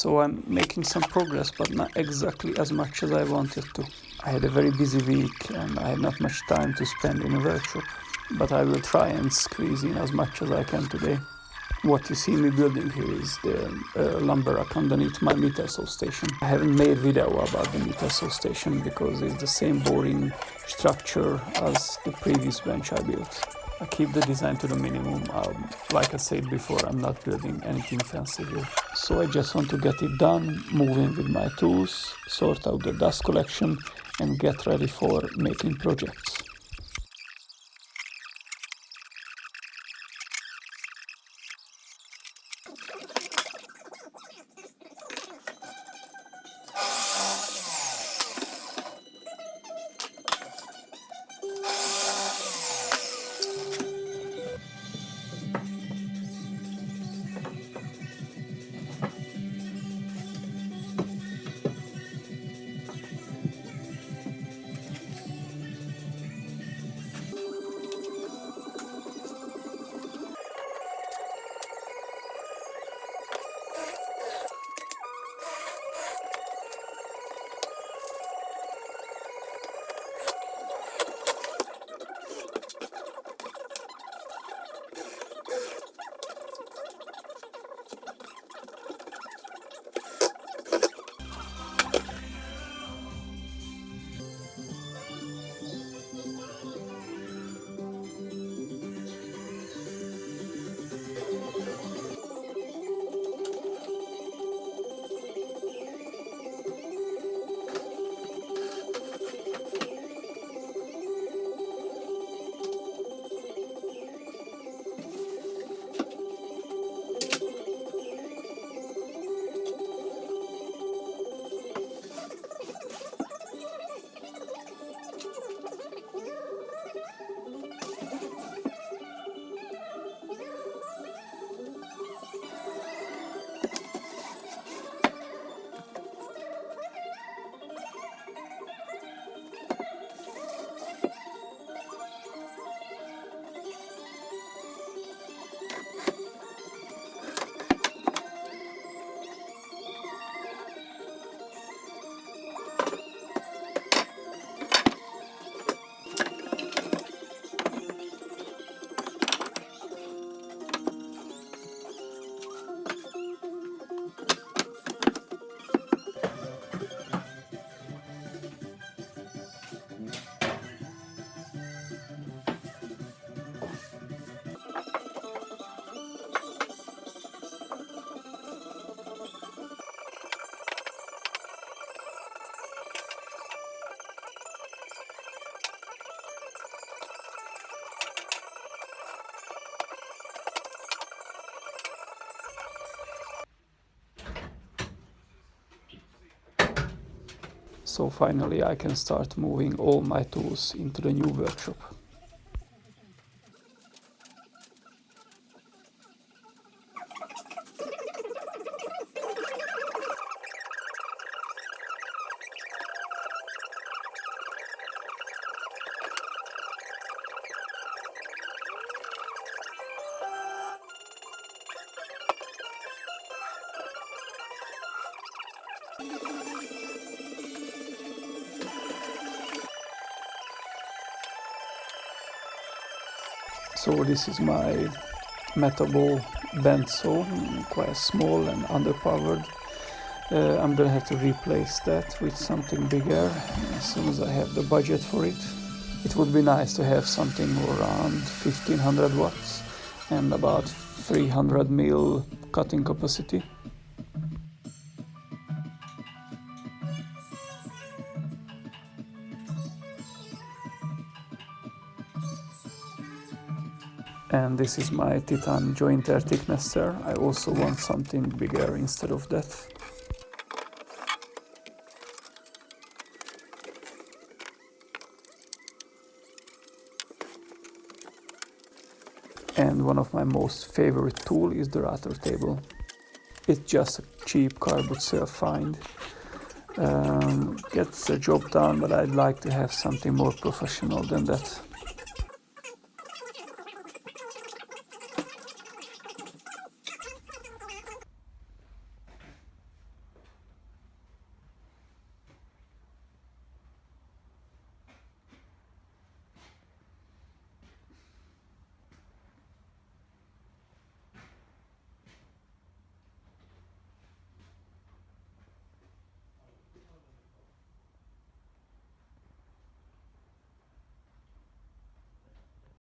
So I'm making some progress, but not exactly as much as I wanted to. I had a very busy week and I had not much time to spend in a workshop, but I will try and squeeze in as much as I can today. What you see me building here is the lumber rack underneath my meter saw station. I haven't made video about the meter saw station because it's the same boring structure as the previous bench I built. I keep the design to the minimum. Like I said before, I'm not building anything fancy here. So I just want to get it done, move in with my tools, sort out the dust collection and get ready for making projects. So finally I can start moving all my tools into the new workshop. So this is my metal band saw, quite small and underpowered. I'm gonna have to replace that with something bigger as soon as I have the budget for it. It would be nice to have something around 1500 watts and about 300 mil cutting capacity. And this is my Titan jointer thicknesser. I also want something bigger instead of that. And one of my most favorite tool is the router table. It's just a cheap cardboard sale find. Gets the job done, but I'd like to have something more professional than that.